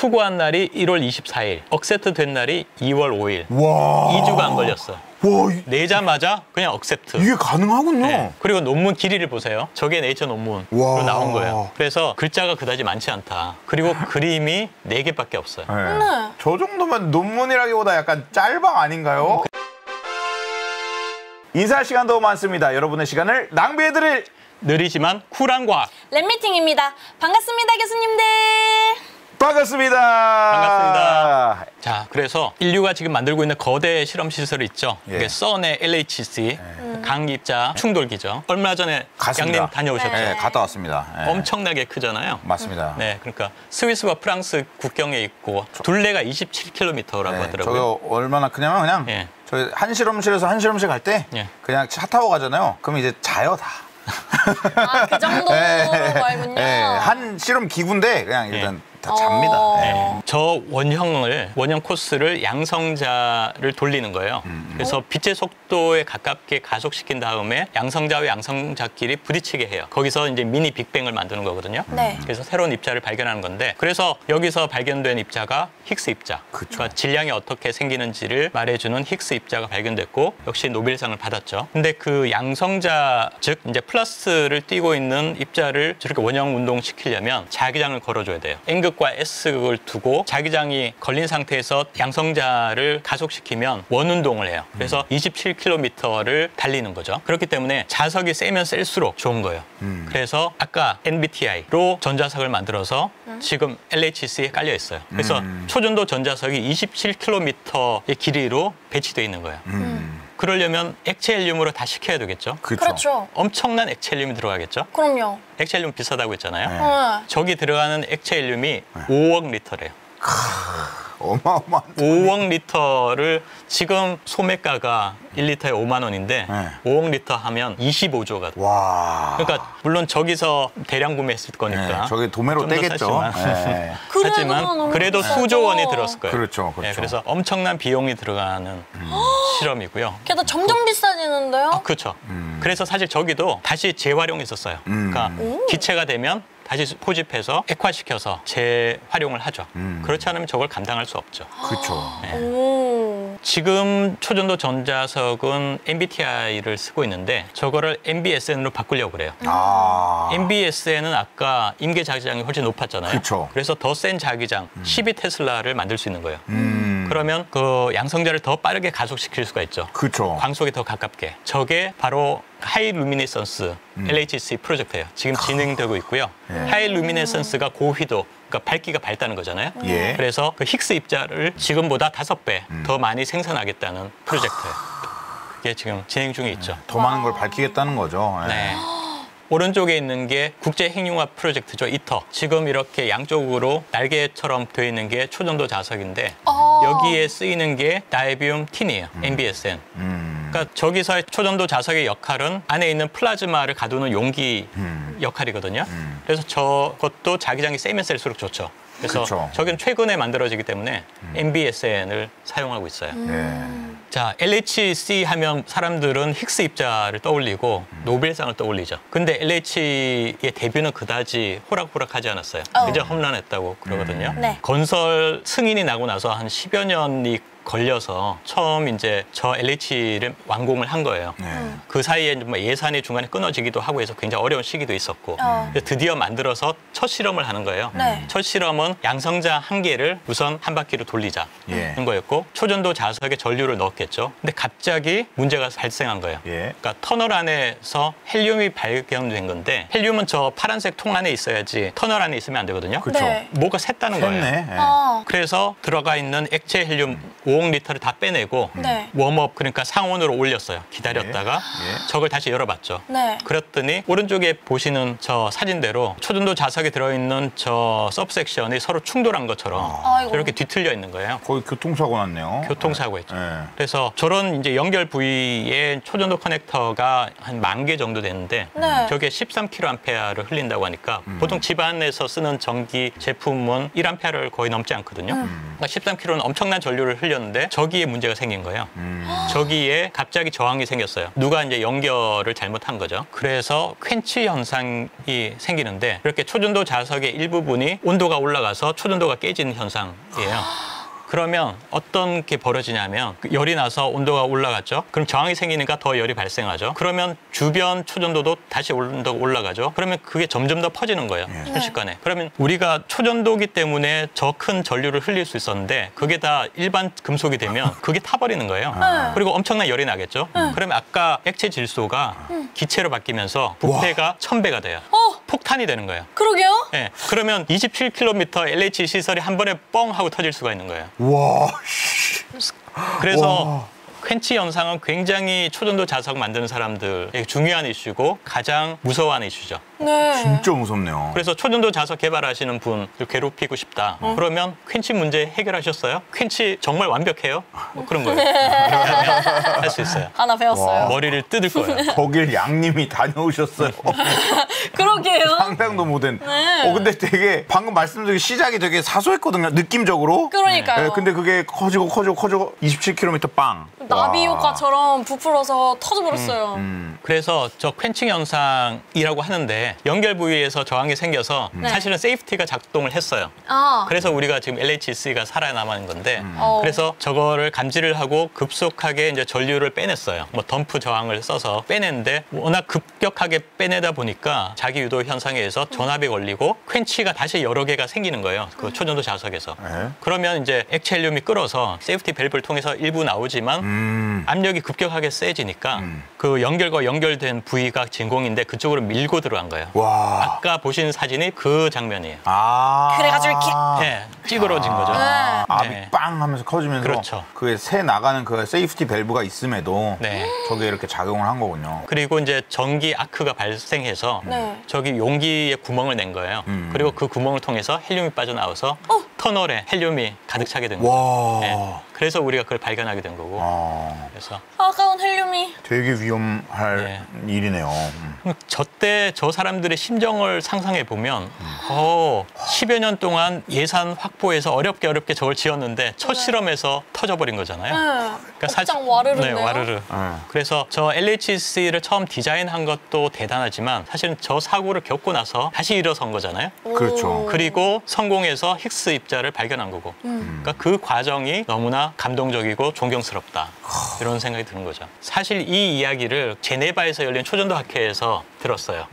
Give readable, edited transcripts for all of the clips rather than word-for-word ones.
투고한 날이 1월 24일, 억셉트 된 날이 2월 5일. 와. 2주가 안 걸렸어. 와, 내자마자 그냥 억셉트. 이게 가능하군요. 네. 그리고 논문 길이를 보세요. 저게 네이처 논문으로 와. 나온 거예요. 그래서 글자가 그다지 많지 않다. 그리고 그림이 4개밖에 없어요. 네. 저 정도면 논문이라기보다 약간 짤방 아닌가요? 인사할 시간도 많습니다. 여러분의 시간을 낭비해드릴 느리지만 쿨한 과학. 랩미팅입니다. 반갑습니다, 교수님들. 반갑습니다. 반갑습니다. 자, 그래서 인류가 지금 만들고 있는 거대 실험 시설 있죠. 예. 이게 썬의 LHC 강입자 충돌기죠. 얼마 전에 갔습니다. 양님 다녀오셨죠. 네, 갔다 왔습니다. 네. 엄청나게 크잖아요. 맞습니다. 네, 그러니까 스위스와 프랑스 국경에 있고 둘레가 27km라고 네, 하더라고요. 저게 얼마나 크냐면 그냥 예. 저희 한 실험실에서 한 실험실 갈 때 예. 그냥 차 타고 가잖아요. 그럼 이제 자요 다. 아, 그 정도로 말군요. 네, 한 실험 기구인데 그냥 일단 다 잡니다. 어. 저 원형 코스를 양성자를 돌리는 거예요. 그래서 빛의 속도에 가깝게 가속시킨 다음에 양성자와 양성자끼리 부딪히게 해요. 거기서 이제 미니 빅뱅을 만드는 거거든요. 네. 그래서 새로운 입자를 발견하는 건데, 그래서 여기서 발견된 입자가 힉스 입자. 그러니까 질량이 어떻게 생기는지를 말해주는 힉스 입자가 발견됐고, 역시 노벨상을 받았죠. 근데 그 양성자, 즉 이제 플러스를 띄고 있는 입자를 저렇게 원형 운동시키려면 자기장을 걸어줘야 돼요. N극과 S극을 두고 자기장이 걸린 상태에서 양성자를 가속시키면 원운동을 해요. 그래서 27km를 달리는 거죠. 그렇기 때문에 자석이 세면 셀수록 좋은 거예요. 그래서 아까 NBTI로 전자석을 만들어서 지금 LHC에 깔려 있어요. 그래서 초전도 전자석이 27km의 길이로 배치되어 있는 거예요. 그러려면 액체 헬륨으로 다 식혀야 되겠죠. 그렇죠. 엄청난 액체 헬륨이 들어가겠죠. 그럼요. 액체 헬륨 비싸다고 했잖아요. 네. 저기 들어가는 액체 헬륨이 5억 리터래요. 어마어마한 5억 리터를 지금 소매가가 1리터에 5만 원인데 네. 5억 리터 하면 25조가 돼요. 와. 그러니까 물론 저기서 대량 구매했을 거니까 네, 저기 도매로 좀더 떼겠죠. 쌌지만. 네. 하지만 그래도 수조 원이 들었을 거예요. 그렇죠, 그렇죠. 네, 그래서 엄청난 비용이 들어가는 실험이고요. 게다가 점점 비싸지는데요? 그렇죠. 그래서 사실 저기도 다시 재활용했었어요. 그러니까 기체가 되면 다시 포집해서 액화시켜서 재활용을 하죠. 그렇지 않으면 저걸 감당할 수 없죠. 그렇죠. 오. 지금 초전도 전자석은 MBTI를 쓰고 있는데 저거를 MBSN으로 바꾸려고 그래요. 아. MBSN은 아까 임계 자기장이 훨씬 높았잖아요. 그쵸. 그래서 더 센 자기장 12테슬라를 만들 수 있는 거예요. 그러면 그 양성자를 더 빠르게 가속시킬 수가 있죠. 그렇죠. 광속에 더 가깝게. 저게 바로 하이 루미네선스 LHC 프로젝트예요. 지금 진행되고 있고요. 하이 루미네선스가 고휘도, 그러니까 밝기가 밝다는 거잖아요. 예. 그래서 그 힉스 입자를 지금보다 5배 더 많이 생산하겠다는 프로젝트예요. 그게 지금 진행 중에 있죠. 더 많은 걸 밝히겠다는 거죠. 네. 오른쪽에 있는 게 국제핵융합 프로젝트죠, 이터. 지금 이렇게 양쪽으로 날개처럼 되어 있는 게 초전도 자석인데 여기에 쓰이는 게 나이비움 tin이에요, NBSN. 그러니까 저기서의 초전도 자석의 역할은 안에 있는 플라즈마를 가두는 용기 역할이거든요. 그래서 저것도 자기장이 세면 셀수록 좋죠. 그래서 그쵸. 저기는 최근에 만들어지기 때문에 MBSN을 사용하고 있어요. 네. 자, LHC 하면 사람들은 힉스 입자를 떠올리고 노벨상을 떠올리죠. 근데 LH의 데뷔는 그다지 호락호락하지 않았어요. 굉장히 험난했다고 그러거든요. 네. 건설 승인이 나고 나서 한 10여 년이 걸려서 처음 이제 저 LH를 완공을 한 거예요. 그 사이에 뭐 예산이 중간에 끊어지기도 하고 해서 굉장히 어려운 시기도 있었고 드디어 만들어서 첫 실험을 하는 거예요. 네. 첫 실험은 양성자 1개를 우선 한 바퀴로 돌리자는 예. 거였고 초전도 자석에 전류를 넣었겠죠. 근데 갑자기 문제가 발생한 거예요. 예. 그러니까 터널 안에서 헬륨이 발견된 건데 헬륨은 저 파란색 통 안에 있어야지 터널 안에 있으면 안 되거든요. 그렇죠. 네. 뭐가 샜다는 거예요. 했네. 예. 그래서 들어가 있는 액체 헬륨 5억 리터를 다 빼내고 네. 웜업, 그러니까 상온으로 올렸어요. 기다렸다가 예. 저걸 다시 열어봤죠. 네. 그랬더니 오른쪽에 보시는 저 사진대로 초전도 자석에 들어있는 저 서브섹션이 서로 충돌한 것처럼 아이고. 이렇게 뒤틀려 있는 거예요. 거의 교통사고 났네요. 교통사고였죠. 예. 그래서 저런 이제 연결 부위에 초전도 커넥터가 한 10,000개 정도 되는데 네. 저게 13kA를 흘린다고 하니까 보통 집안에서 쓰는 전기 제품은 1A를 거의 넘지 않거든요. 그러니까 13kg는 엄청난 전류를 흘렸는데 터졌는데 저기에 문제가 생긴 거예요. 저기에 갑자기 저항이 생겼어요. 누가 이제 연결을 잘못한 거죠. 그래서 퀸치 현상이 생기는데 이렇게 초전도 자석의 일부분이 온도가 올라가서 초전도가 깨지는 현상이에요. 그러면 어떤 게 벌어지냐면 열이 나서 온도가 올라갔죠. 그럼 저항이 생기니까 더 열이 발생하죠. 그러면 주변 초전도도 다시 온도가 올라가죠. 그러면 그게 점점 더 퍼지는 거예요. 순식간에. 그러면 우리가 초전도기 때문에 저 큰 전류를 흘릴 수 있었는데 그게 다 일반 금속이 되면 그게 타버리는 거예요. 그리고 엄청난 열이 나겠죠. 그러면 아까 액체 질소가 기체로 바뀌면서 부패가 1000배가 돼요. 폭탄이 되는 거예요. 그러게요. 네. 그러면 27km LH 시설이 한 번에 뻥 하고 터질 수가 있는 거예요. 와. 그래서 퀸치 현상은 굉장히 초전도 자석 만드는 사람들의 중요한 이슈고 가장 무서워하는 이슈죠. 네. 진짜 무섭네요. 그래서 초전도 자석 개발하시는 분을 괴롭히고 싶다. 그러면 퀸치 문제 해결하셨어요? 퀸치 정말 완벽해요? 뭐 그런 거예요. 할 수 있어요. 하나 배웠어요. 머리를 뜯을 거예요. 거길 양님이 다녀오셨어요. 그러게요. 상상도 못한. 근데 되게 방금 말씀드린 시작이 되게 사소했거든요. 느낌적으로. 그러니까요. 네, 근데 그게 커지고 27km 빵. 나비 와. 효과처럼 부풀어서 터져버렸어요. 그래서 저 퀸칭 현상이라고 하는데 연결 부위에서 저항이 생겨서 사실은 세이프티가 작동을 했어요. 아. 그래서 우리가 지금 LHC가 살아남은 건데 그래서 저거를 감지를 하고 급속하게 이제 전류를 빼냈어요. 뭐 덤프 저항을 써서 빼냈는데 워낙 급격하게 빼내다 보니까 자기 유도 현상에 의해서 전압이 걸리고 퀸치가 다시 여러 개가 생기는 거예요. 그 초전도 자석에서. 그러면 이제 액체 헬륨이 끓어서 세이프티 밸브를 통해서 일부 나오지만 압력이 급격하게 세지니까 그 연결과 연결된 부위가 진공인데 그쪽으로 밀고 들어간 거예요. 와. 아까 보신 사진이 그 장면이에요. 그래가지고 이렇게. 네, 찌그러진 거죠. 압이 네. 빵 하면서 커지면서 그렇죠. 그게 새 나가는 그 세이프티 밸브가 있음에도 네. 저게 이렇게 작용을 한 거군요. 그리고 이제 전기 아크가 발생해서 네. 저기 용기에 구멍을 낸 거예요. 그리고 그 구멍을 통해서 헬륨이 빠져나와서 터널에 헬륨이 가득 차게 된 거죠. 와. 네. 그래서 우리가 그걸 발견하게 된 거고. 그래서 아까운 헬륨이. 되게 위험할 네. 일이네요. 저때 저 사람들의 심정을 상상해 보면 10여 년 동안 예산 확보해서 어렵게 저걸 지었는데 첫 실험에서 터져버린 거잖아요. 복장 와르르네요. 네, 와르르. 그래서 저 LHC를 처음 디자인한 것도 대단하지만 사실은 저 사고를 겪고 나서 다시 일어선 거잖아요. 그렇죠. 그리고 성공해서 힉스 입자를 발견한 거고. 그러니까 그 과정이 너무나 감동적이고 존경스럽다. 이런 생각이 드는 거죠. 사실 이 이야기를 제네바에서 열린 초전도 학회에서 들었어요.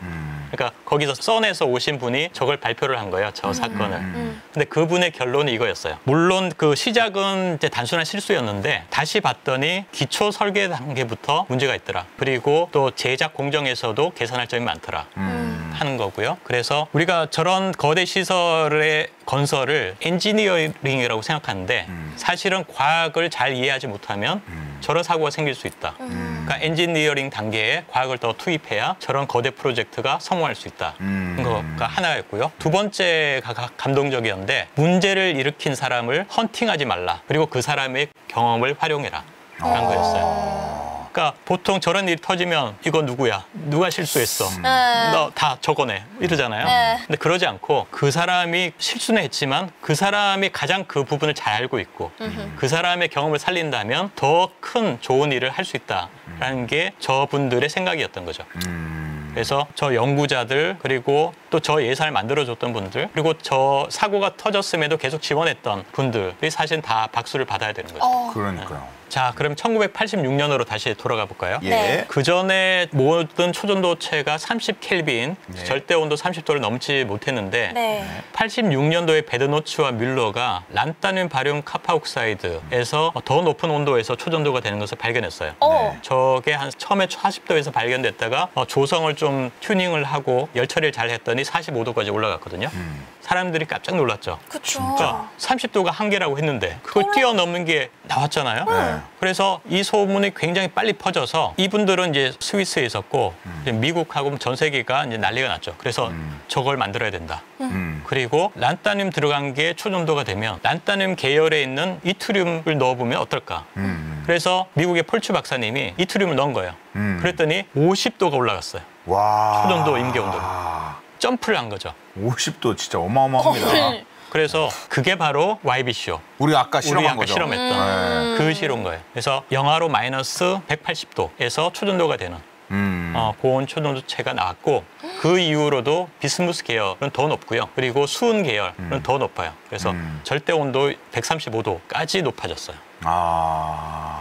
그러니까 거기서 썬에서 오신 분이 저걸 발표를 한 거예요. 저 사건을. 근데 그분의 결론이 이거였어요. 물론 그 시작은 이제 단순한 실수였는데 다시 봤더니 기초 설계 단계부터 문제가 있더라. 그리고 또 제작 공정에서도 개선할 점이 많더라. 하는 거고요. 그래서 우리가 저런 거대 시설의 건설을 엔지니어링이라고 생각하는데 사실은 과학을 잘 이해하지 못하면 저런 사고가 생길 수 있다. 그러니까 엔지니어링 단계에 과학을 더 투입해야 저런 거대 프로젝트가 성공할 수 있다. 거가 하나였고요. 두 번째가 감동적이었는데 문제를 일으킨 사람을 헌팅하지 말라. 그리고 그 사람의 경험을 활용해라. 라는 거였어요. 그러니까 보통 저런 일이 터지면 이거 누구야? 누가 실수했어? 너 다 저거네. 이러잖아요. 근데 그러지 않고 그 사람이 실수는 했지만 그 사람이 가장 그 부분을 잘 알고 있고 그 사람의 경험을 살린다면 더 큰 좋은 일을 할 수 있다라는 게 저분들의 생각이었던 거죠. 그래서 저 연구자들 그리고 또 저 예산을 만들어줬던 분들 그리고 저 사고가 터졌음에도 계속 지원했던 분들이 사실 다 박수를 받아야 되는 거죠. 그러니까요. 자, 그럼 1980년으로 다시 돌아가 볼까요? 예. 네. 그 전에 모든 초전도체가 30켈빈, 네. 절대 온도 30도를 넘지 못했는데 네. 86년도에 베드노츠와 뮬러가 란타늄 바륨 카파옥사이드에서 더 높은 온도에서 초전도가 되는 것을 발견했어요. 저게 한 처음에 40도에서 발견됐다가 조성을 좀 튜닝을 하고 열 처리를 잘 했더니 45도까지 올라갔거든요. 사람들이 깜짝 놀랐죠. 그쵸. 그러니까 30도가 한계라고 했는데 그걸 뛰어넘는 게 나왔잖아요. 네. 그래서 이 소문이 굉장히 빨리 퍼져서 이분들은 이제 스위스에 있었고 이제 미국하고 전 세계가 이제 난리가 났죠. 그래서 저걸 만들어야 된다. 그리고 란타늄 들어간 게 초전도가 되면 란타늄 계열에 있는 이트륨을 넣어보면 어떨까. 그래서 미국의 폴츠 박사님이 이트륨을 넣은 거예요. 그랬더니 50도가 올라갔어요. 와. 초전도 임계 온도가. 점프를 한 거죠. 50도 진짜 어마어마합니다. 그래서 그게 바로 YBCO. 우리가 아까 우리 실험한 아까 거죠. 실험했던 그 실온 거예요. 그래서 영하로 마이너스 180도에서 초전도가 되는 고온 초전도체가 나왔고 그 이후로도 비스무스 계열은 더 높고요. 그리고 수은 계열은 더 높아요. 그래서 절대 온도 135도까지 높아졌어요.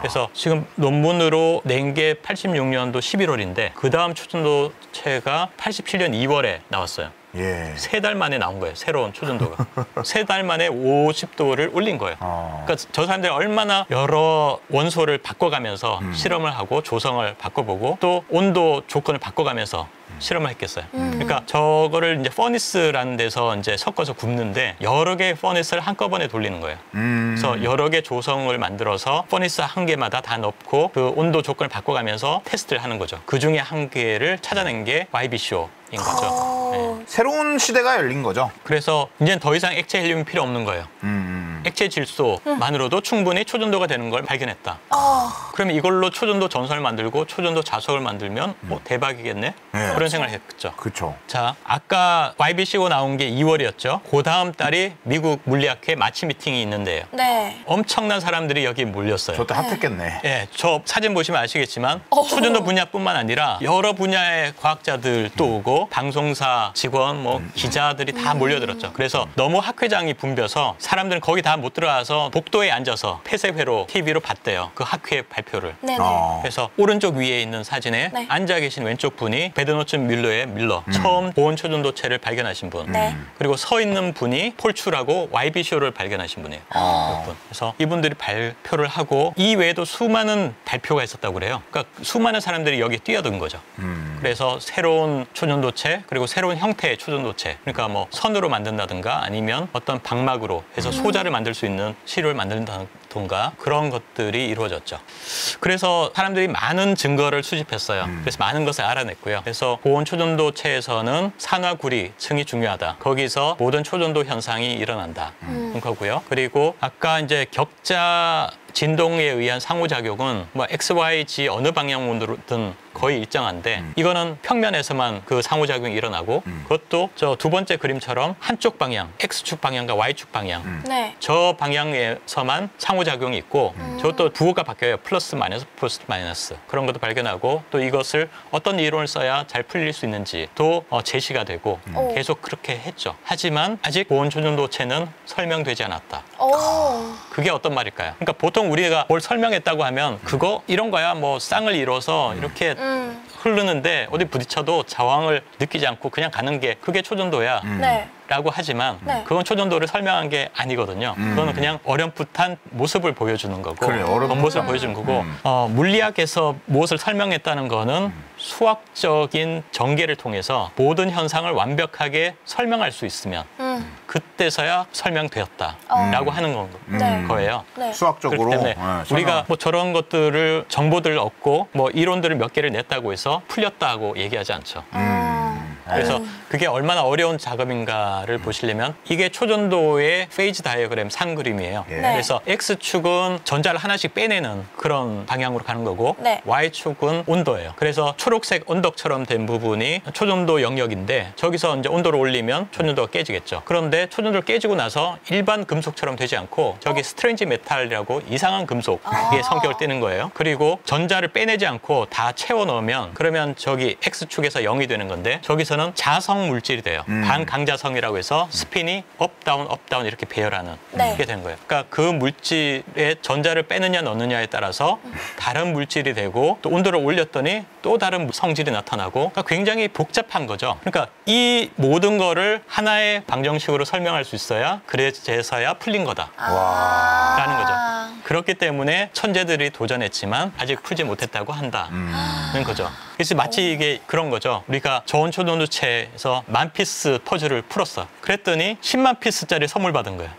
그래서 지금 논문으로 낸 게 86년도 11월인데 그 다음 초전도체가 87년 2월에 나왔어요. 예. 3달 만에 나온 거예요. 새로운 초전도가. 3달 만에 50도를 올린 거예요. 그러니까 저 사람들이 얼마나 여러 원소를 바꿔가면서 실험을 하고 조성을 바꿔보고 또 온도 조건을 바꿔가면서 실험을 했겠어요. 그러니까 저거를 이제 퍼니스라는 데서 이제 섞어서 굽는데 여러 개의 퍼니스를 한꺼번에 돌리는 거예요. 그래서 여러 개 조성을 만들어서 퍼니스 한 개마다 다 넣고 그 온도 조건을 바꿔가면서 테스트를 하는 거죠. 그 중에 한 개를 찾아낸 게 YBCO인 거죠. 네. 새로운 시대가 열린 거죠. 그래서 이제 더 이상 액체 헬륨이 필요 없는 거예요. 액체 질소만으로도 충분히 초전도가 되는 걸 발견했다. 그러면 이걸로 초전도 전선을 만들고 초전도 자석을 만들면 대박이겠네? 네. 그런 생각을 했죠. 그렇죠. 자, 아까 YBCO 나온 게 2월이었죠. 그 다음 달이 미국 물리학회 마치 미팅이 있는데요. 네. 엄청난 사람들이 여기 몰렸어요. 저때 핫했겠네. 예, 저 사진 보시면 아시겠지만 초전도 분야뿐만 아니라 여러 분야의 과학자들 또 오고 방송사 직원, 뭐 기자들이 다 몰려들었죠. 그래서 너무 학회장이 붐벼서 사람들은 거기 다 못 들어가서 복도에 앉아서 폐쇄회로 TV로 봤대요. 그 학회 발표를. 네네. 그래서 오른쪽 위에 있는 사진에 네. 앉아 계신 왼쪽 분이 베드노츠 뮬러의 뮬러, 처음 고온 초전도체를 발견하신 분. 네. 그리고 서 있는 분이 폴출하고 YBCO를 발견하신 분이에요. 이분. 그래서 이분들이 발표를 하고 이 외에도 수많은 발표가 있었다고 그래요. 그러니까 수많은 사람들이 여기에 뛰어든 거죠. 그래서 새로운 초전도체 그리고 새로운 형태의 초전도체, 그러니까 뭐 선으로 만든다든가 아니면 어떤 방막으로 해서 소자를 만들 수 있는 시료를 만든다든가 그런 것들이 이루어졌죠. 그래서 사람들이 많은 증거를 수집했어요. 그래서 많은 것을 알아냈고요. 그래서 고온 초전도체에서는 산화구리층이 중요하다. 거기서 모든 초전도 현상이 일어난다. 그런 거고요. 그리고 아까 이제 격자 진동에 의한 상호작용은 뭐 X, Y, Z 어느 방향으로든 거의 일정한데 이거는 평면에서만 그 상호작용이 일어나고 그것도 저 두 번째 그림처럼 한쪽 방향, X축 방향과 Y축 방향 네. 저 방향에서만 상호작용이 있고 저것도 부호가 바뀌어요. 플러스 마이너스 그런 것도 발견하고 또 이것을 어떤 이론을 써야 잘 풀릴 수 있는지 또 제시가 되고 계속 그렇게 했죠. 하지만 아직 고온 초전도체는 설명되지 않았다. 그게 어떤 말일까요? 그러니까 보통 우리가 뭘 설명했다고 하면 그거 이런 거야 뭐 쌍을 이뤄서 이렇게 흐르는데 어디 부딪혀도 저항을 느끼지 않고 그냥 가는 게 그게 초전도야. 네. 라고 하지만 네. 그건 초전도를 설명한 게 아니거든요. 그거는 그냥 어렴풋한 모습을 보여주는 거고 그래, 어렴풋한. 겉모습을 보여주는 거고 물리학에서 무엇을 설명했다는 거는 수학적인 전개를 통해서 모든 현상을 완벽하게 설명할 수 있으면 그때서야 설명되었다라고 하는 네. 거예요. 네. 수학적으로. 그렇기 때문에 네, 우리가 뭐 저런 것들을 정보들을 얻고 뭐 이론들을 몇 개를 냈다고 해서 풀렸다고 얘기하지 않죠. 그래서 그게 얼마나 어려운 작업인가를 보시려면 이게 초전도의 페이즈 다이어그램 산 그림이에요. 네. 그래서 X축은 전자를 하나씩 빼내는 그런 방향으로 가는 거고 네. Y축은 온도예요. 그래서 초록색 언덕처럼 된 부분이 초전도 영역인데 저기서 이제 온도를 올리면 초전도가 깨지겠죠. 그런데 초전도를 깨지고 나서 일반 금속처럼 되지 않고 저기 스트레인지 메탈이라고 이상한 금속의 성격을 띠는 거예요. 그리고 전자를 빼내지 않고 다 채워 넣으면 그러면 저기 X축에서 0이 되는 건데 저기서는 자성 물질이 돼요. 반강자성이라고 해서 스핀이 업 다운 이렇게 배열하는 네. 게 되는 거예요. 그러니까 그 물질에 전자를 빼느냐 넣느냐에 따라서 다른 물질이 되고 또 온도를 올렸더니 또 다른 성질이 나타나고 그러니까 굉장히 복잡한 거죠. 그러니까 이 모든 거를 하나의 방정식으로 설명할 수 있어야 그래서야 풀린 거다라는 거죠. 그렇기 때문에 천재들이 도전했지만 아직 풀지 못했다고 한다는 거죠. 그래서 마치 이게 그런 거죠. 우리가 저온 초전도체에서 10,000 피스 퍼즐을 풀었어. 그랬더니 100,000 피스짜리 선물 받은 거예요.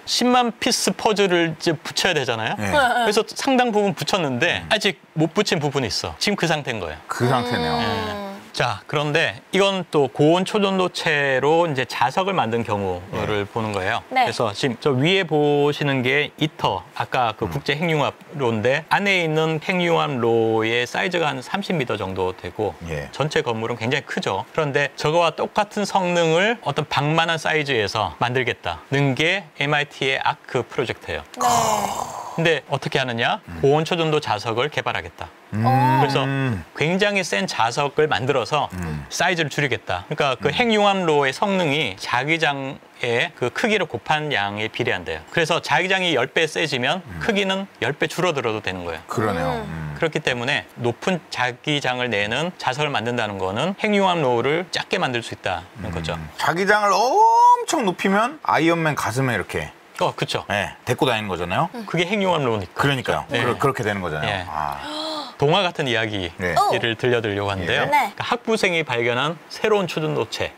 100,000 피스 퍼즐을 이제 붙여야 되잖아요. 네. 그래서 상당 부분 붙였는데 아직 못 붙인 부분이 있어. 지금 그 상태인 거예요. 그 상태네요. 자, 그런데 이건 또 고온 초전도체로 이제 자석을 만든 경우를 보는 거예요. 네. 그래서 지금 저 위에 보시는 게 이터, 아까 그 국제 핵융합로인데 안에 있는 핵융합로의 사이즈가 한 30m 정도 되고 예. 전체 건물은 굉장히 크죠. 그런데 저거와 똑같은 성능을 어떤 방만한 사이즈에서 만들겠다는 게 MIT의 아크 프로젝트예요. 네. 근데 어떻게 하느냐? 고온 초전도 자석을 개발하겠다. 그래서 굉장히 센 자석을 만들어서 사이즈를 줄이겠다. 그러니까 그 핵융합로의 성능이 자기장의 그 크기를 곱한 양에 비례한대요. 그래서 자기장이 10배 세지면 크기는 10배 줄어들어도 되는 거예요. 그러네요. 그렇기 때문에 높은 자기장을 내는 자석을 만든다는 거는 핵융합로를 작게 만들 수 있다는 거죠. 자기장을 엄청 높이면 아이언맨 가슴에 이렇게 그렇죠. 데리고 다니는 거잖아요. 그게 핵융합로니까. 그러니까요. 네. 그렇게 되는 거잖아요. 예. 아. 동화 같은 이야기를 네. 들려드리려고 하는데요. 예. 네. 그러니까 학부생이 발견한 새로운 초전도체.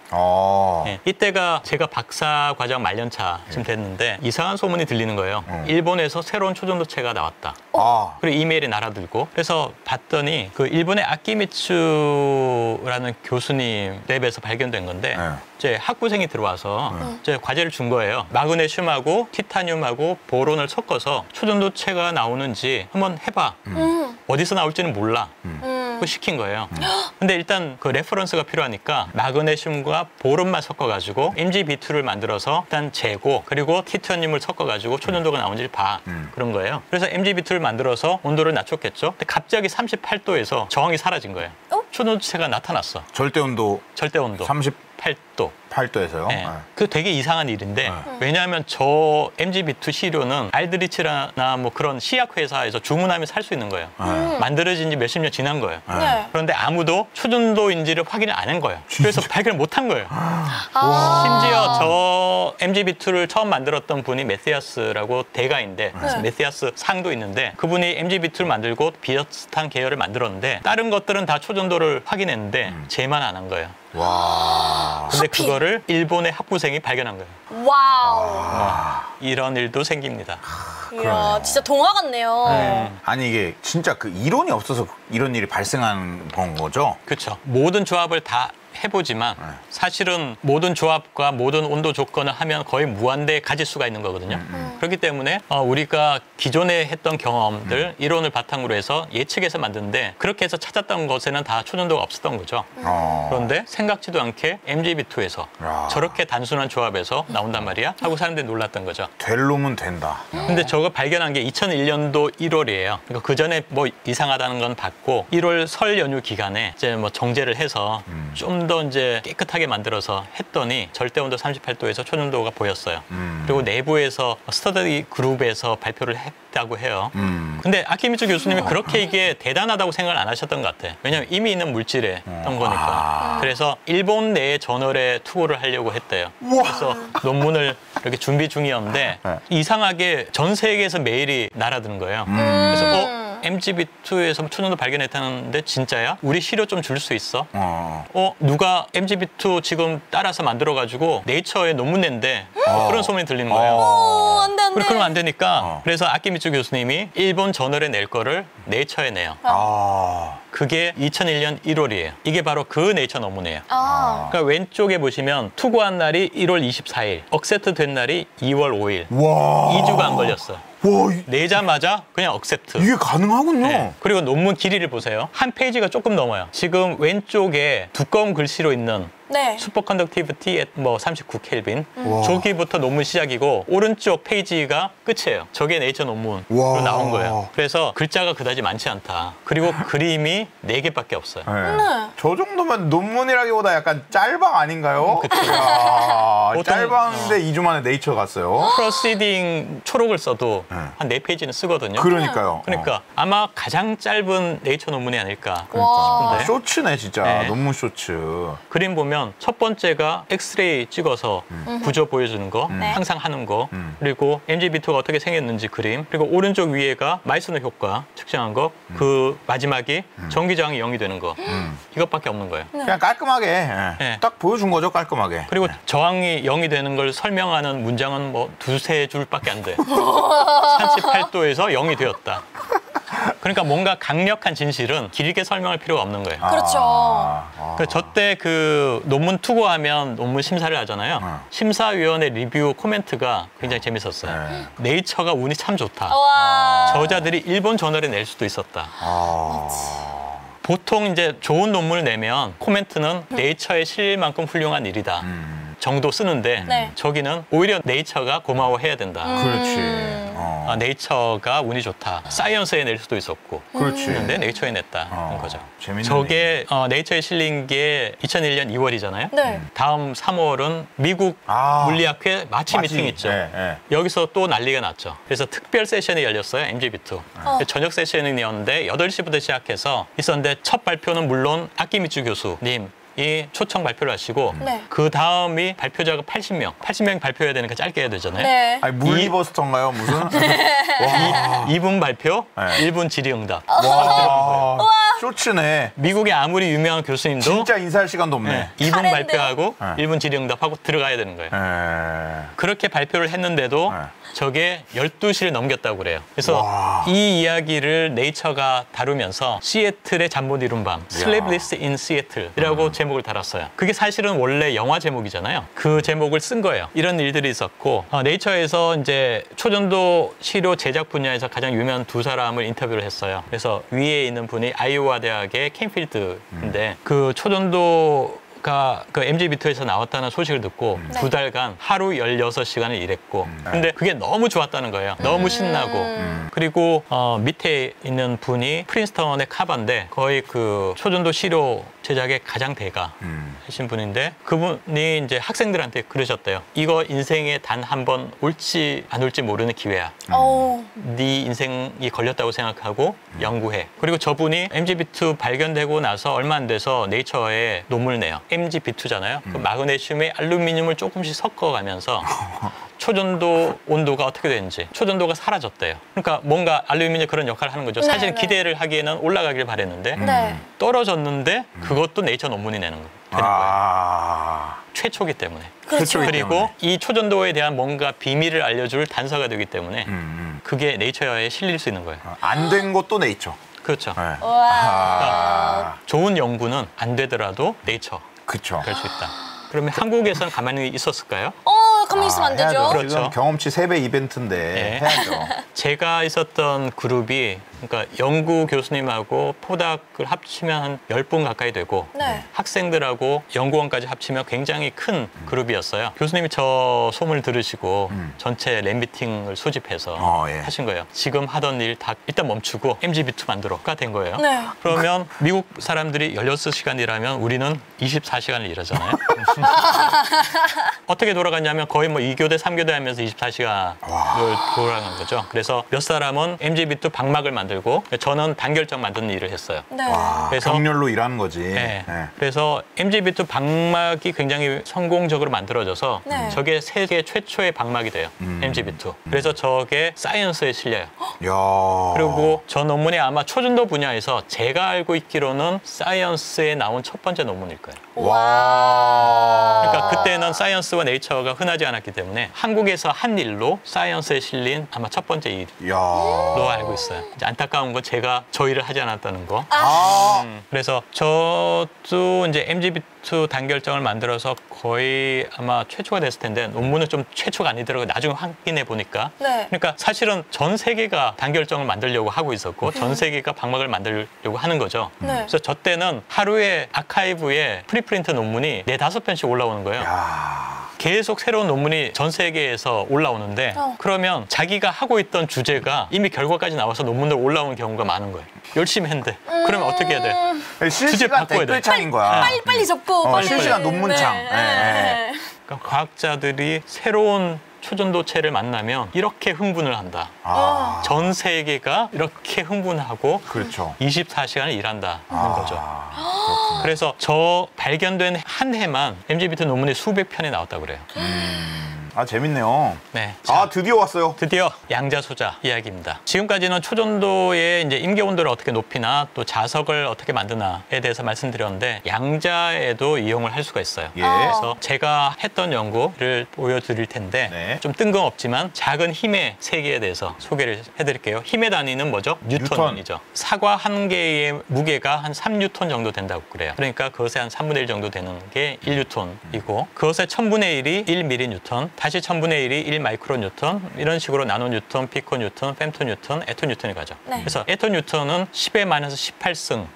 예, 이때가 제가 박사 과정 말년차쯤 됐는데 이상한 소문이 들리는 거예요. 일본에서 새로운 초전도체가 나왔다. 아. 그리고 이메일이 날아들고 그래서 봤더니 그 일본의 아키미츠라는 교수님 랩에서 발견된 건데 네. 이제 학부생이 들어와서 이제 과제를 준 거예요. 마그네슘하고 티타늄하고 보론을 섞어서 초전도체가 나오는지 한번 해봐. 어디서 나올지는 몰라. 그거 시킨 거예요. 근데 일단 그 레퍼런스가 필요하니까 마그네슘과 보론만 섞어가지고 MgB2를 만들어서 일단 재고 그리고 티타늄을 섞어가지고 초전도가 나오는지 봐. 그런 거예요. 그래서 MgB2를 만들어서 온도를 낮췄겠죠. 근데 갑자기 38도에서 저항이 사라진 거예요. 초전도체가 나타났어. 절대온도 절대 온도 38도에서요. 8도. 네. 그 되게 이상한 일인데 왜냐하면 저 MgB2 시료는 알드리치나 뭐 그런 시약 회사에서 주문하면 살 수 있는 거예요. 만들어진 지 몇십 년 지난 거예요. 네. 그런데 아무도 초전도인지를 확인을 안 한 거예요. 그래서 발견을 못 한 거예요. 심지어 저 MgB2를 처음 만들었던 분이 메시아스라고 대가인데 메시아스 상도 있는데 그분이 MgB2를 만들고 비슷한 계열을 만들었는데 다른 것들은 다 초전도를 확인했는데 쟤만 안 한 거예요. 와. 근데 그거를 일본의 학부생이 발견한 거예요. 와우. 이런 일도 생깁니다. 이야, 진짜 동화 같네요. 아니 이게 진짜 그 이론이 없어서 이런 일이 발생한 건 거죠? 그렇죠. 모든 조합을 다 해보지만 사실은 모든 조합과 모든 온도 조건을 하면 거의 무한대에 가질 수가 있는 거거든요. 그렇기 때문에 우리가 기존에 했던 경험들, 이론을 바탕으로 해서 예측해서 만드는데 그렇게 해서 찾았던 것에는 다 초전도가 없었던 거죠. 그런데 생각지도 않게 MgB2에서 야. 저렇게 단순한 조합에서 나온단 말이야 하고 사람들이 놀랐던 거죠. 될 놈은 된다. 근데 저거 발견한 게 2001년도 1월이에요. 그러니까 그 전에 뭐 이상하다는 건 봤고 1월 설 연휴 기간에 이제 뭐 정제를 해서 좀 더 이제 깨끗하게 만들어서 했더니 절대 온도 38도에서 초전도가 보였어요. 그리고 내부에서 스터디 그룹에서 발표를 했다고 해요. 근데 아키미츠 교수님이 그렇게 이게 대단하다고 생각을 안 하셨던 것 같아요. 왜냐하면 이미 있는 물질이었던 거니까. 그래서 일본 내 저널에 투고를 하려고 했대요. 그래서 논문을 이렇게 준비 중이었는데 이상하게 전 세계에서 메일이 날아드는 거예요. 그래서 MgB2에서 초전도 발견했다는데 진짜야? 우리 시료 좀 줄 수 있어? 누가 MgB2 지금 따라서 만들어가지고 네이처에 논문 낸대. 그런 소문이 들리는 거예요. 오, 안 돼, 안 돼. 그러면 안 되니까 그래서 아키미츠 교수님이 일본 저널에 낼 거를 네이처에 내요. 그게 2001년 1월이에요. 이게 바로 그 네이처 논문이에요. 그러니까 왼쪽에 보시면 투고한 날이 1월 24일, 억셉트 된 날이 2월 5일. 와. 2주가 안 걸렸어. 와, 내자마자 그냥 억셉트. 이게 가능하군요. 네. 그리고 논문 길이를 보세요. 한 페이지가 조금 넘어요. 지금 왼쪽에 두꺼운 글씨로 있는 네. 슈퍼컨덕티비티 뭐 39 켈빈 저기부터 논문 시작이고 오른쪽 페이지가 끝이에요. 저게 네이처 논문으로 와. 나온 거예요. 그래서 글자가 그다지 많지 않다. 그리고 그림이 4개밖에 없어요. 네. 저 정도면 논문이라기보다 약간 짤방 아닌가요? 그쵸. 이야, 보통- 짤방인데 2주 만에 네이처 갔어요. 프로시딩 초록을 써도 한 4페이지는 쓰거든요. 그러니까요. 그러니까 아마 가장 짧은 네이처 논문이 아닐까 와. 싶은데 쇼츠네 진짜. 네. 논문 쇼츠. 그림 보면 첫 번째가 엑스레이 찍어서 구조 보여주는 거 네. 항상 하는 거 그리고 MgB2가 어떻게 생겼는지 그림 그리고 오른쪽 위에가 마이스너 효과 측정한 거 그 마지막이 전기저항이 0이 되는 거 이것밖에 없는 거예요. 그냥 깔끔하게 네. 딱 보여준 거죠, 깔끔하게. 그리고 저항이 0이 되는 걸 설명하는 문장은 뭐 2-3 줄밖에 안 돼. 38도에서 0이 되었다. 그러니까 뭔가 강력한 진실은 길게 설명할 필요가 없는 거예요. 그렇죠. 저때 그 논문 투고하면 논문 심사를 하잖아요. 심사위원회 리뷰 코멘트가 굉장히 재밌었어요. 네이처가 운이 참 좋다. 와. 저자들이 일본 저널에 낼 수도 있었다. 보통 이제 좋은 논문을 내면 코멘트는 네이처에 실릴 만큼 훌륭한 일이다 정도 쓰는데 네. 저기는 오히려 네이처가 고마워해야 된다. 그렇지. 네이처가 운이 좋다. 사이언스에 낼 수도 있었고 그렇지. 했는데 네이처에 냈다는 거죠. 재밌는 저게 네이처에 실린 게 2001년 2월이잖아요. 네. 다음 3월은 미국 물리학회 마치 미팅 있죠. 네. 여기서 또 난리가 났죠. 그래서 특별 세션이 열렸어요. MGB2. 저녁 세션이었는데 8시부터 시작해서 있었는데 첫 발표는 물론 아키미츠 교수님 이 초청 발표를 하시고 네. 그 다음이 발표자가 80명. 80명이 발표해야 되니까 짧게 해야 되잖아요. 네. 아니 물리버스터인가요 무슨? 와. 2분 발표, 네. 1분 질의응답. 와. 쇼츠네. 미국의 아무리 유명한 교수님도 진짜 인사할 시간도 없네. 2분 잘했네요. 발표하고 네. 1분 질의응답하고 들어가야 되는 거예요. 그렇게 발표를 했는데도 네. 저게 12시를 넘겼다고 그래요. 그래서 와. 이 이야기를 네이처가 다루면서 시애틀의 잠 못 이룬 밤, Sleepless in Seattle이라고 제목을 달았어요. 그게 사실은 원래 영화 제목이잖아요. 그 제목을 쓴 거예요. 이런 일들이 있었고 네이처에서 이제 초전도 시료 제작 분야에서 가장 유명한 두 사람을 인터뷰를 했어요. 그래서 위에 있는 분이 아이오와 대학의 캔필드인데 그 초전도 그 MGB2에서 나왔다는 소식을 듣고 네. 2달간 하루 16시간을 일했고 근데 그게 너무 좋았다는 거예요. 너무 신나고 그리고 밑에 있는 분이 프린스턴의 카바인데 거의 그 초전도 시료 제작의 가장 대가 하신 분인데 그분이 이제 학생들한테 그러셨대요. 이거 인생에 단 한 번 올지 안 올지 모르는 기회야. 네 인생이 걸렸다고 생각하고 연구해. 그리고 저분이 MGB2 발견되고 나서 얼마 안 돼서 네이처에 논문을 내요. MGB2잖아요. 그 마그네슘에 알루미늄을 조금씩 섞어가면서 초전도 온도가 어떻게 되는지 초전도가 사라졌대요. 그러니까 뭔가 알루미늄이 그런 역할을 하는 거죠. 네, 사실 네. 기대를 하기에는 올라가길 바랬는데 네. 떨어졌는데 그것도 네이처 논문이 되는 거예요. 최초기 때문에. 그렇죠. 그리고 이 초전도에 대한 뭔가 비밀을 알려줄 단서가 되기 때문에 그게 네이처에 실릴 수 있는 거예요. 안 된 것도 네이처. 그렇죠. 네. 와. 좋은 연구는 안 되더라도 네이처 그쵸. 될 수 있다. 그러면 한국에서는 가만히 있었을까요? 가만히 있으면 안 되죠. 해야죠. 그렇죠. 지금 경험치 3배 이벤트인데 네. 해야죠. 제가 있었던 그룹이 그러니까 연구 교수님하고 포닥을 합치면 한 10분 가까이 되고 네. 학생들하고 연구원까지 합치면 굉장히 큰 그룹이었어요. 교수님이 저 소문을 들으시고 전체 랩 미팅을 소집해서 예. 하신 거예요. 지금 하던 일 다 일단 멈추고 MGB2 만들어가 된 거예요. 네. 그러면 미국 사람들이 16시간 일하면 우리는 24시간을 일하잖아요. 어떻게 돌아갔냐면 거의 뭐 2교대, 3교대 하면서 24시간을 돌아간 거죠. 그래서 몇 사람은 MGB2 방막을 만들고 저는 단결정 만드는 일을 했어요. 네. 그래서 병렬로 일하는 거지. 네. 네. 그래서 MGB2 방막이 굉장히 성공적으로 만들어져서 네. 저게 세계 최초의 방막이 돼요. MGB2. 그래서 저게 사이언스에 실려요. 야. 그리고 저 논문이 아마 초전도 분야에서 제가 알고 있기로는 사이언스에 나온 첫 번째 논문일 거예요. 와. 그러니까 그때는 사이언스와 네이처가 흔하지 않았기 때문에 한국에서 한 일로 사이언스에 실린 아마 첫 번째 일로 야. 알고 있어요. 이제 안타까운 건 제가 저 일을 하지 않았다는 거. 그래서 저도 이제 MGB2 단결정을 만들어서 거의 아마 최초가 됐을 텐데 논문은 좀 최초가 아니더라고요. 나중에 확인해 보니까. 네. 그러니까 사실은 전 세계가 단결정을 만들려고 하고 있었고 전 세계가 방막을 만들려고 하는 거죠. 네. 그래서 저 때는 하루에 아카이브에 프리프린트 논문이 4-5편씩 올라오는 거예요. 야. 계속 새로운 논문이 전 세계에서 올라오는데 그러면 자기가 하고 있던 주제가 이미 결과까지 나와서 논문으로 올라오는 경우가 많은 거예요. 열심히 했는데. 그러면 어떻게 해야 돼? 실시간 바꿔야 돼. 댓글창인 거야. 빨리 접고. 빨리. 실시간 논문창. 네. 네. 그러니까 과학자들이 새로운 초전도체를 만나면 이렇게 흥분을 한다. 전 세계가 이렇게 흥분하고 그렇죠. 24시간을 일한다는 거죠. 그래서 저 발견된 한 해만 MGB2 논문이 수백 편이 나왔다고 그래요. 아, 재밌네요. 네. 아, 드디어 왔어요. 드디어 양자소자 이야기입니다. 지금까지는 초전도의 이제 임계 온도를 어떻게 높이나 또 자석을 어떻게 만드나에 대해서 말씀드렸는데 양자에도 이용을 할 수가 있어요. 예. 그래서 제가 했던 연구를 보여드릴 텐데 네. 좀 뜬금없지만 작은 힘의 세계에 대해서 소개를 해드릴게요. 힘의 단위는 뭐죠? 뉴턴이죠. 사과 한 개의 무게가 한 3뉴턴 정도 된다고 그래요. 그러니까 그것의 한 3분의 1 정도 되는 게 1뉴턴이고 그것의 1000분의 1이 1mN, 다시 1000분의 1이 1마이크로뉴턴 이런 식으로 나노뉴턴, 피코뉴턴, fem토뉴턴, 에토뉴턴이 가죠. 네. 그래서 에토뉴턴은 10의 마이너스 18승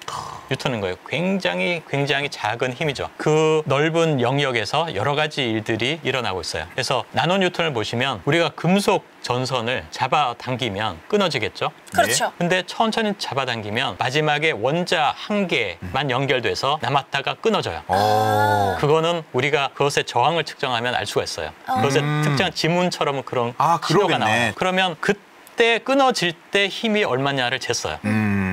뉴턴인 거예요. 굉장히 작은 힘이죠. 그 넓은 영역에서 여러 가지 일들이 일어나고 있어요. 그래서 나노뉴턴을 보시면 우리가 금속 전선을 잡아당기면 끊어지겠죠. 그렇죠. 근데 천천히 잡아당기면 마지막에 원자 한 개만 연결돼서 남았다가 끊어져요. 그거는 우리가 그것의 저항을 측정하면 알 수가 있어요. 그것의 특정한 지문처럼 그런 신호가 그러겠네. 나와요. 그러면 그때 끊어질 때 힘이 얼마냐를 쟀어요.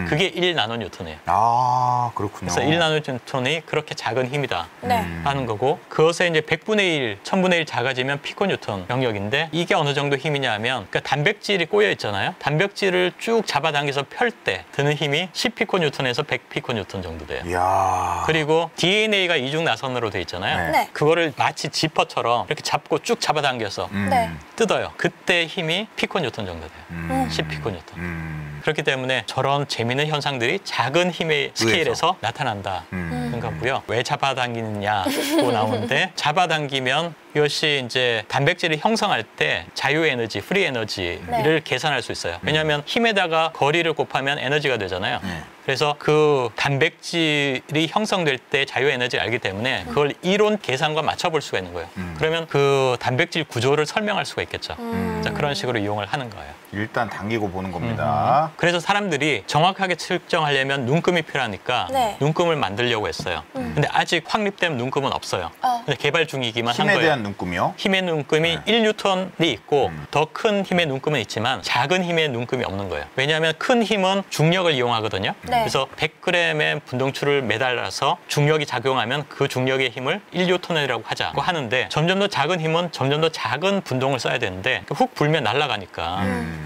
그게 1나노뉴턴이에요. 아, 그렇군요. 그래서 1나노뉴턴이 그렇게 작은 힘이다 네. 하는 거고 그것에 이제 100분의 1, 1000분의 1 작아지면 피코뉴턴 영역인데 이게 어느 정도 힘이냐 하면 그러니까 단백질이 꼬여 있잖아요. 단백질을 쭉 잡아당겨서 펼 때 드는 힘이 10피코뉴턴에서 100피코뉴턴 정도 돼요. 이야. 그리고 DNA가 이중 나선으로 돼 있잖아요. 네. 그거를 마치 지퍼처럼 이렇게 잡고 쭉 잡아당겨서 네. 뜯어요. 그때 힘이 피코뉴턴 정도 돼요. 10피코뉴턴. 그렇기 때문에 저런 재미있는 현상들이 작은 힘의 스케일에서 나타난다는 거고요. 왜 잡아당기느냐고 나오는데 잡아당기면 이것이 이제 단백질을 형성할 때 자유에너지, 프리에너지를 네. 계산할 수 있어요. 왜냐하면 힘에다가 거리를 곱하면 에너지가 되잖아요. 그래서 그 단백질이 형성될 때 자유에너지를 알기 때문에 그걸 이론 계산과 맞춰볼 수가 있는 거예요. 그러면 그 단백질 구조를 설명할 수가 있겠죠. 자, 그런 식으로 이용을 하는 거예요. 일단 당기고 보는 겁니다. 그래서 사람들이 정확하게 측정하려면 눈금이 필요하니까 네. 눈금을 만들려고 했어요. 근데 아직 확립된 눈금은 없어요. 근데 개발 중이기만 한 힘에 거예요. 대한 눈금이요? 힘의 눈금이 1뉴턴이 있고 더 큰 힘의 눈금은 있지만 작은 힘의 눈금이 없는 거예요. 왜냐하면 큰 힘은 중력을 이용하거든요. 네. 그래서 100g의 분동출을 매달아서 중력이 작용하면 그 중력의 힘을 1뉴턴이라고 하자고 하는데 점점 더 작은 힘은 점점 더 작은 분동을 써야 되는데 훅 불면 날아가니까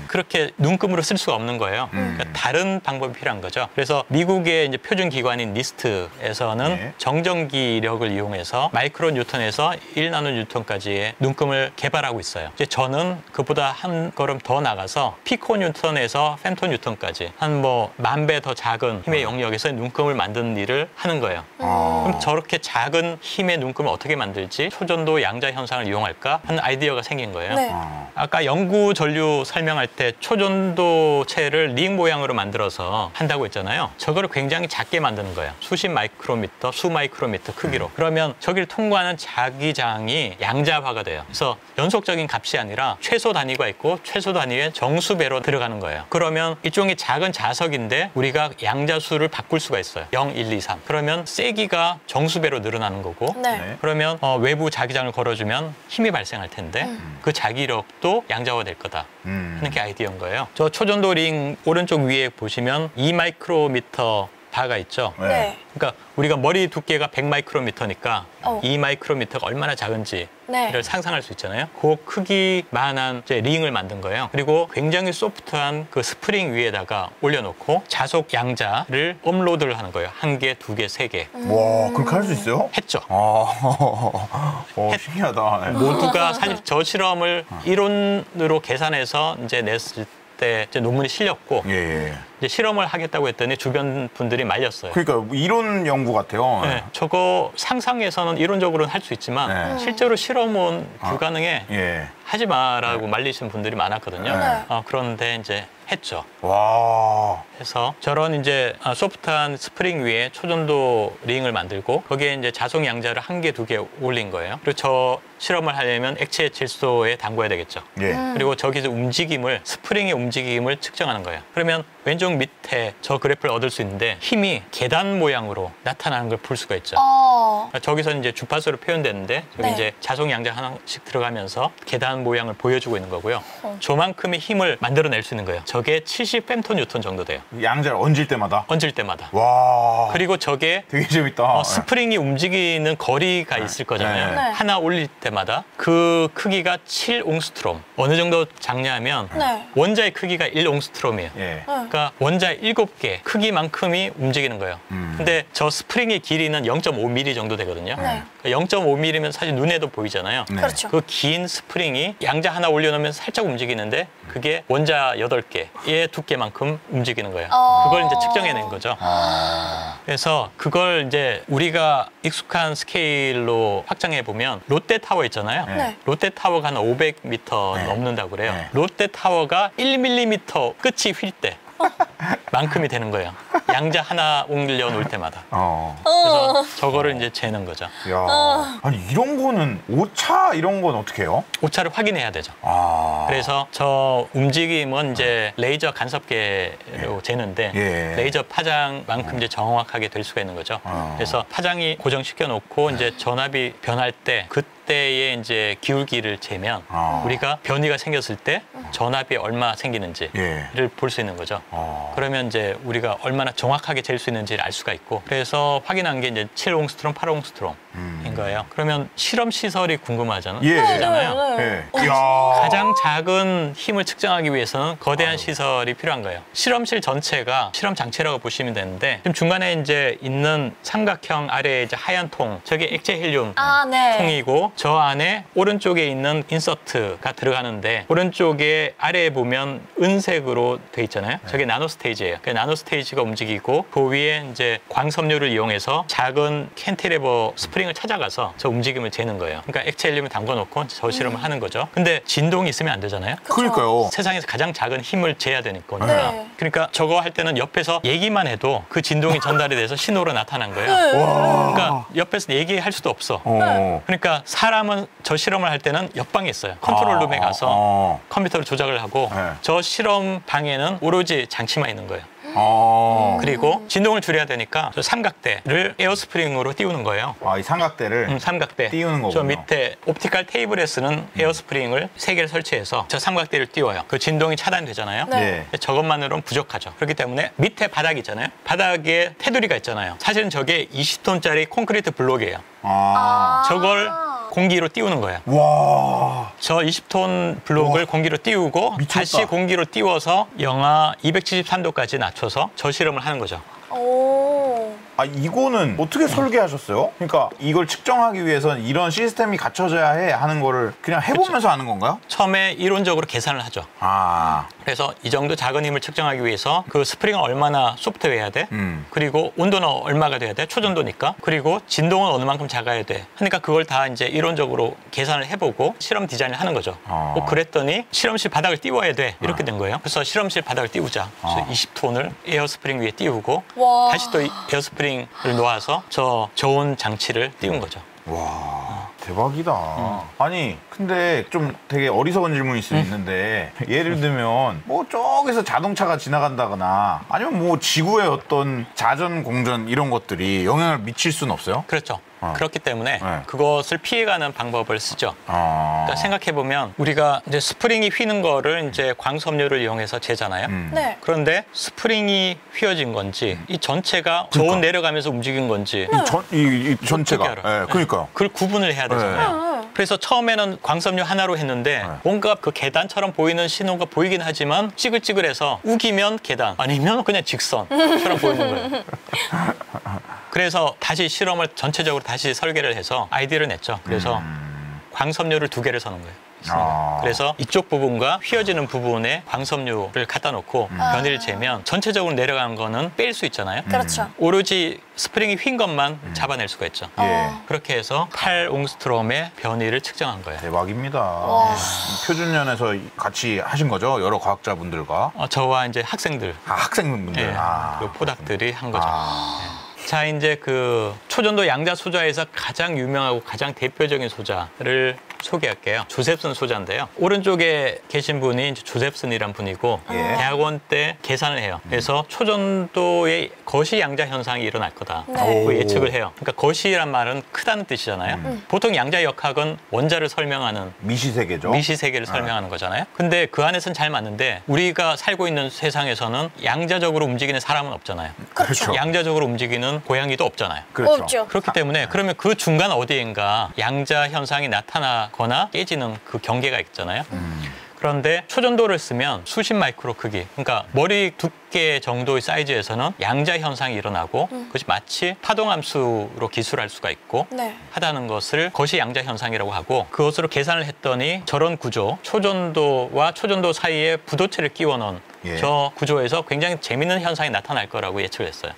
그렇게 눈금으로 쓸 수가 없는 거예요. 그러니까 다른 방법이 필요한 거죠. 그래서 미국의 이제 표준 기관인 니스트에서는 네. 정전기력을 이용해서 마이크로 뉴턴에서 1나노 뉴턴까지의 눈금을 개발하고 있어요. 이제 저는 그보다 한 걸음 더 나가서 피코 뉴턴에서 fem토 뉴턴까지 한 뭐 10,000배 더 작은 힘의 영역에서 눈금을 만드는 일을 하는 거예요. 그럼 저렇게 작은 힘의 눈금을 어떻게 만들지? 초전도 양자 현상을 이용할까 하는 아이디어가 생긴 거예요. 네. 아까 영구 전류 설명할 때 초전도체를 링 모양으로 만들어서 한다고 했잖아요. 저거를 굉장히 작게 만드는 거예요. 수십 마이크로미터, 수 마이크로미터 크기로. 그러면 저기를 통과하는 자기장이 양자화가 돼요. 그래서 연속적인 값이 아니라 최소 단위가 있고 최소 단위의 정수배로 들어가는 거예요. 그러면 일종의 작은 자석인데 우리가 양자수를 바꿀 수가 있어요. 0, 1, 2, 3. 그러면 세기가 정수배로 늘어나는 거고 네. 네. 그러면 외부 자기장을 걸어주면 힘이 발생할 텐데 그 자기력도 양자화될 거다 하는 게 아이디어인 거예요. 저 초전도 링 오른쪽 위에 보시면 2마이크로미터 바가 있죠. 네. 그러니까 우리가 머리 두께가 100마이크로미터니까 어. 2마이크로미터가 얼마나 작은지를 네. 상상할 수 있잖아요. 그 크기만한 이제 링을 만든 거예요. 그리고 굉장히 소프트한 그 스프링 위에다가 올려놓고 자속 양자를 업로드를 하는 거예요. 1개, 2개, 3개. 와, 그렇게 할 수 있어요? 했죠. 신기하다. 네. 모두가 사실 저 실험을 이론으로 계산해서 이제 냈을 때 이제 논문이 실렸고 예. 이제 실험을 하겠다고 했더니 주변 분들이 말렸어요. 그러니까 이론 연구 같아요. 네, 저거 상상에서는 이론적으로는 할 수 있지만 네. 실제로 실험은 불가능해. 예. 하지 마라고 말리신 분들이 많았거든요. 네. 그런데 이제 했죠. 와. 해서 저런 이제 소프트한 스프링 위에 초전도 링을 만들고 거기에 이제 자속 양자를 1개, 2개 올린 거예요. 그리고 저 실험을 하려면 액체 질소에 담궈야 되겠죠. 예. 그리고 저기서 움직임을 스프링의 움직임을 측정하는 거예요. 그러면 왼쪽 밑에 저 그래프를 얻을 수 있는데 힘이 계단 모양으로 나타나는 걸 볼 수가 있죠. 어. 저기서 이제 주파수로 표현되는데 저기 네. 이제 자속 양자 하나씩 들어가면서 계단 양자간 모양을 보여주고 있는 거고요. 저만큼의 힘을 만들어낼 수 있는 거예요. 저게 70 fem토뉴턴 정도 돼요. 양자를 얹을 때마다. 얹을 때마다. 와. 그리고 저게 되게 재밌다. 스프링이 움직이는 거리가 있을 거잖아요. 네. 하나 올릴 때마다 그 크기가 7옹스트롬. 어느 정도 작냐면 네. 원자의 크기가 1옹스트롬이에요. 예. 그러니까 원자 7개 크기만큼이 움직이는 거예요. 근데 저 스프링의 길이는 0.5mm 정도 되거든요. 네. 0.5mm면 사실 눈에도 보이잖아요. 네. 그렇죠. 그 긴 스프링이 양자 하나 올려놓으면 살짝 움직이는데 그게 원자 8개의 두께만큼 움직이는 거예요. 그걸 이제 측정해낸 거죠. 그래서 그걸 이제 우리가 익숙한 스케일로 확장해 보면 롯데타워 있잖아요. 네. 롯데타워가 한 500m 네. 넘는다고 그래요. 네. 롯데타워가 1mm 끝이 휠 때 만큼이 되는 거예요. 양자 하나 옮겨 놓을 때마다. 그래서 저거를 이제 재는 거죠. 야. 아니 이런 거는 오차 이런 건 어떻게 해요? 오차를 확인해야 되죠. 아. 그래서 저 움직임은 이제 레이저 간섭계로 재는데 예. 레이저 파장만큼 이제 정확하게 될 수가 있는 거죠. 그래서 파장이 고정시켜 놓고 이제 전압이 변할 때 그때의 이제 기울기를 재면 우리가 변이가 생겼을 때 전압이 얼마 생기는지를 예. 볼 수 있는 거죠. 그러면 이제 우리가 얼마나 정확하게 재 수 있는지를 알 수가 있고 그래서 확인한 게 이제 7옹스트롬, 8옹스트롬인 거예요. 그러면 실험 시설이 궁금하잖아요. 예. 그렇잖아요. 예. 야. 가장 작은 힘을 측정하기 위해서는 거대한 시설이 필요한 거예요. 실험실 전체가 실험 장치라고 보시면 되는데 지금 중간에 이제 있는 삼각형 아래에 이제 하얀 통, 저게 액체 헬륨 네. 통이고 저 안에 오른쪽에 있는 인서트가 들어가는데 오른쪽에 아래에 보면 은색으로 돼 있잖아요. 저게 나노 스테이지예요. 그 나노 스테이지가 움직이고 그 위에 이제 광섬유를 이용해서 작은 캔티레버 스프링을 찾아가서 저 움직임을 재는 거예요. 그러니까 액체 헬륨을 담궈놓고 저 실험을 하는 거죠. 근데 진동이 있으면 안 되잖아요. 그러니까요. 세상에서 가장 작은 힘을 재야 되니까. 네. 그러니까 저거 할 때는 옆에서 얘기만 해도 그 진동이 전달이 돼서 신호로 나타난 거예요. 그러니까 옆에서 얘기할 수도 없어. 그러니까 사람은 저 실험을 할 때는 옆방에 있어요. 컨트롤 룸에 가서 컴퓨터를 조작을 하고 네. 저 실험 방에는 오로지 장치만 있는 거예요. 그리고 진동을 줄여야 되니까 저 삼각대를 에어스프링으로 띄우는 거예요. 이 삼각대를 삼각대. 띄우는 거군요. 저 밑에 옵티컬 테이블에 쓰는 에어스프링을 3개를 설치해서 저 삼각대를 띄워요. 그 진동이 차단되잖아요. 네. 저것만으로는 부족하죠. 그렇기 때문에 밑에 바닥 있잖아요. 바닥에 테두리가 있잖아요. 사실은 저게 20톤짜리 콘크리트 블록이에요. 저걸 공기로 띄우는 거예요. 와. 저 20톤 블록을 공기로 띄우고 미쳤다. 다시 공기로 띄워서 영하 273도까지 낮춰서 저 실험을 하는 거죠. 이거는 어떻게 설계하셨어요? 그러니까 이걸 측정하기 위해서는 이런 시스템이 갖춰져야 해 하는 거를 그냥 해보면서 하는 건가요? 처음에 이론적으로 계산을 하죠. 그래서 이 정도 작은 힘을 측정하기 위해서 그 스프링은 얼마나 소프트해야 돼? 그리고 온도는 얼마가 돼야 돼? 초전도니까. 그리고 진동은 어느 만큼 작아야 돼? 하니까 그걸 다 이제 이론적으로 계산을 해보고 실험 디자인을 하는 거죠. 그랬더니 실험실 바닥을 띄워야 돼. 이렇게 된 거예요. 그래서 실험실 바닥을 띄우자. 그래서 20톤을 에어스프링 위에 띄우고 와. 다시 또 에어스프링을 놓아서 저 저온 장치를 띄운 거죠. 와. 대박이다. 아니 근데 좀 되게 어리석은 질문일 수 있는데 예를 들면 뭐 저기서 자동차가 지나간다거나 아니면 뭐 지구의 어떤 자전 공전 이런 것들이 영향을 미칠 수는 없어요? 그렇죠. 그렇기 때문에 네. 그것을 피해가는 방법을 쓰죠. 그러니까 생각해보면 우리가 이제 스프링이 휘는 거를 이제 광섬유를 이용해서 재잖아요. 네. 그런데 스프링이 휘어진 건지 이 전체가 저온 내려가면서 움직인 건지 이 전체가. 어떻게 알아? 그러니까요. 그걸 구분을 해야 되잖아요. 그래서 처음에는 광섬유 하나로 했는데 뭔가 그 계단처럼 보이는 신호가 보이긴 하지만 찌글찌글해서 우기면 계단 아니면 그냥 직선처럼 보이는 거예요. 그래서 다시 실험을 전체적으로 다시 설계를 해서 아이디어를 냈죠. 그래서 광섬유를 2개를 서는 거예요. 그래서 이쪽 부분과 휘어지는 부분에 광섬유를 갖다 놓고 변이를 재면 전체적으로 내려간 거는 뺄 수 있잖아요. 그렇죠. 오로지 스프링이 휜 것만 잡아낼 수가 있죠. 예. 그렇게 해서 8옹스트롬의 변이를 측정한 거예요. 대박입니다. 표준연에서 같이 하신 거죠? 여러 과학자분들과. 저와 이제 학생들, 학생분들. 예, 그 포닥들이 한 거죠. 예. 자, 이제 그 초전도 양자 소자에서 가장 유명하고 가장 대표적인 소자를 소개할게요. 조셉슨 소자인데요. 오른쪽에 계신 분이 이제 조셉슨이란 분이고 예. 대학원 때 계산을 해요. 그래서 초전도의 거시 양자 현상이 일어날 거다. 네. 그 예측을 해요. 그러니까 거시란 말은 크다는 뜻이잖아요. 보통 양자 역학은 원자를 설명하는 미시세계죠. 미시세계를 설명하는 거잖아요. 근데 그 안에서는 잘 맞는데 우리가 살고 있는 세상에서는 양자적으로 움직이는 사람은 없잖아요. 그렇죠. 양자적으로 움직이는 고양이도 없잖아요. 그렇죠. 없죠. 그렇기 때문에 그러면 그 중간 어디인가 양자 현상이 나타나거나 깨지는 그 경계가 있잖아요. 그런데 초전도를 쓰면 수십 마이크로 크기, 그러니까 머리 두께 정도의 사이즈에서는 양자 현상이 일어나고 그것이 마치 파동함수로 기술할 수가 있고 네. 하다는 것을 거시 양자 현상이라고 하고 그것으로 계산을 했더니 저런 구조, 초전도와 초전도 사이에 부도체를 끼워 넣은 예. 저 구조에서 굉장히 재밌는 현상이 나타날 거라고 예측을 했어요.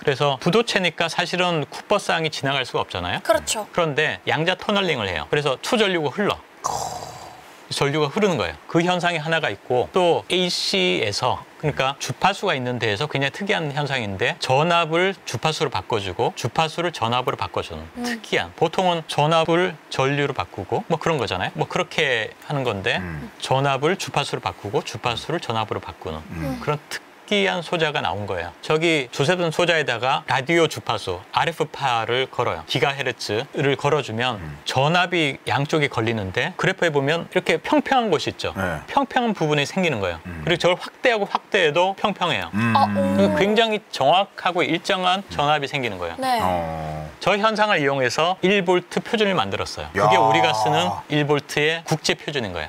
그래서 부도체니까 사실은 쿠퍼쌍이 지나갈 수가 없잖아요. 그렇죠. 그런데 양자 터널링을 해요. 그래서 초전류가 흘러. 전류가 흐르는 거예요. 그 현상이 하나가 있고 또 AC에서 그러니까 주파수가 있는 데에서 굉장히 특이한 현상인데 전압을 주파수로 바꿔주고 주파수를 전압으로 바꿔주는 특이한 보통은 전압을 전류로 바꾸고 뭐 그런 거잖아요. 뭐 그렇게 하는 건데 전압을 주파수로 바꾸고 주파수를 전압으로 바꾸는 그런 특이한 소자가 나온 거예요. 저기 조셉슨 소자에다가 라디오 주파수 RF파를 걸어요. 기가헤르츠를 걸어주면 전압이 양쪽에 걸리는데 그래프에 보면 이렇게 평평한 곳이 있죠. 네. 평평한 부분이 생기는 거예요. 그리고 저걸 확대하고 확대해도 평평해요. 오. 굉장히 정확하고 일정한 전압이 생기는 거예요. 네. 저 현상을 이용해서 1V 표준을 만들었어요. 그게 야. 우리가 쓰는 1V의 국제 표준인 거예요.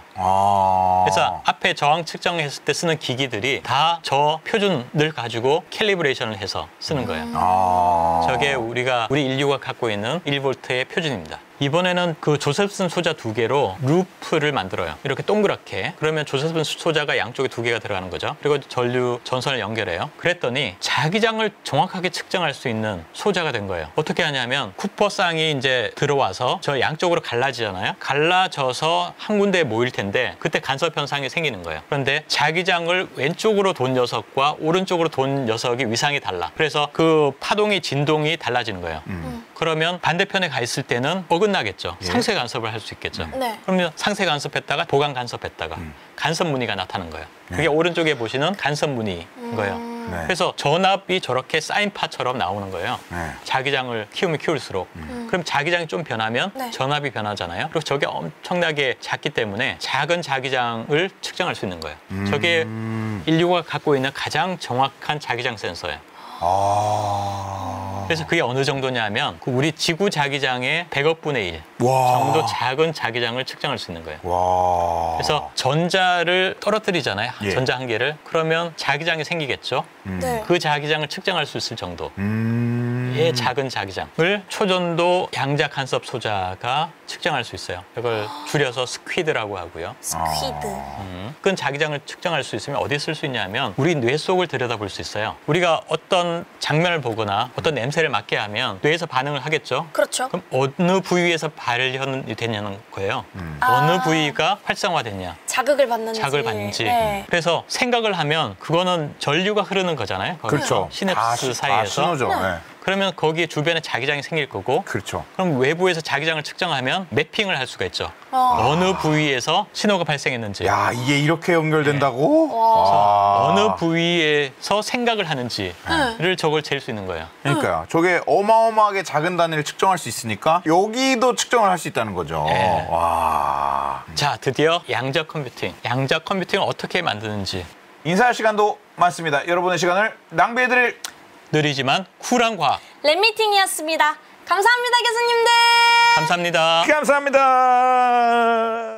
그래서 앞에 저항 측정했을 때 쓰는 기기들이 다 저 표준을 가지고 캘리브레이션을 해서 쓰는 거예요. 저게 우리 인류가 갖고 있는 1V의 표준입니다. 이번에는 그 조셉슨 소자 2개로 루프를 만들어요. 이렇게 동그랗게. 그러면 조셉슨 소자가 양쪽에 2개가 들어가는 거죠. 그리고 전류 전선을 연결해요. 그랬더니 자기장을 정확하게 측정할 수 있는 소자가 된 거예요. 어떻게 하냐면 쿠퍼쌍이 이제 들어와서 저 양쪽으로 갈라지잖아요. 갈라져서 한 군데에 모일 텐데 그때 간섭 현상이 생기는 거예요. 그런데 자기장을 왼쪽으로 돈 녀석과 오른쪽으로 돈 녀석이 위상이 달라. 그래서 그 파동의 진동이 달라지는 거예요. 그러면 반대편에 가 있을 때는 어긋나겠죠. 상쇄 간섭을 할 수 있겠죠. 네. 그러면 상쇄 간섭했다가 보강 간섭했다가 간섭 무늬가 나타난 거예요. 그게 오른쪽에 보시는 간섭 무늬인 거예요. 네. 그래서 전압이 저렇게 사인파처럼 나오는 거예요. 네. 자기장을 키우면 키울수록. 그럼 자기장이 좀 변하면 네. 전압이 변하잖아요. 그리고 저게 엄청나게 작기 때문에 작은 자기장을 측정할 수 있는 거예요. 저게 인류가 갖고 있는 가장 정확한 자기장 센서예요. 그래서 그게 어느 정도냐면 그 우리 지구 자기장의 100억 분의 1 정도 작은 자기장을 측정할 수 있는 거예요. 그래서 전자를 떨어뜨리잖아요. 예. 전자 한 개를. 그러면 자기장이 생기겠죠. 네. 그 자기장을 측정할 수 있을 정도의 작은 자기장을 초전도 양자 간섭 소자가 측정할 수 있어요. 이걸 줄여서 스퀴드라고 하고요. 스퀴드. 그 자기장을 측정할 수 있으면 어디에 쓸 수 있냐면 우리 뇌 속을 들여다볼 수 있어요. 우리가 어떤 장면을 보거나 어떤 냄새를 맡게 하면 뇌에서 반응을 하겠죠. 그렇죠. 그럼 어느 부위에서 발현이 되냐는 거예요. 어느 부위가 활성화됐냐, 자극을 받는지. 자극을 받는지. 네. 그래서 생각을 하면 그거는 전류가 흐르는 거잖아요. 거기서. 그렇죠. 시냅스 다 사이에서. 신호죠. 네. 그러면 거기에 주변에 자기장이 생길 거고 그렇죠. 그럼 외부에서 자기장을 측정하면 매핑을 할 수가 있죠. 어느 부위에서 신호가 발생했는지. 야, 이게 이렇게 연결된다고? 어느 부위에서 생각을 하는지를 저걸 잴 수 있는 거예요. 그러니까요. 저게 어마어마하게 작은 단위를 측정할 수 있으니까 여기도 측정을 할 수 있다는 거죠. 네. 와. 자, 드디어 양자 컴퓨팅. 양자 컴퓨팅을 어떻게 만드는지. 인사할 시간도 많습니다. 여러분의 시간을 낭비해드릴 느리지만 쿨한 과학. 랩미팅이었습니다. 감사합니다, 교수님들. 감사합니다. 감사합니다.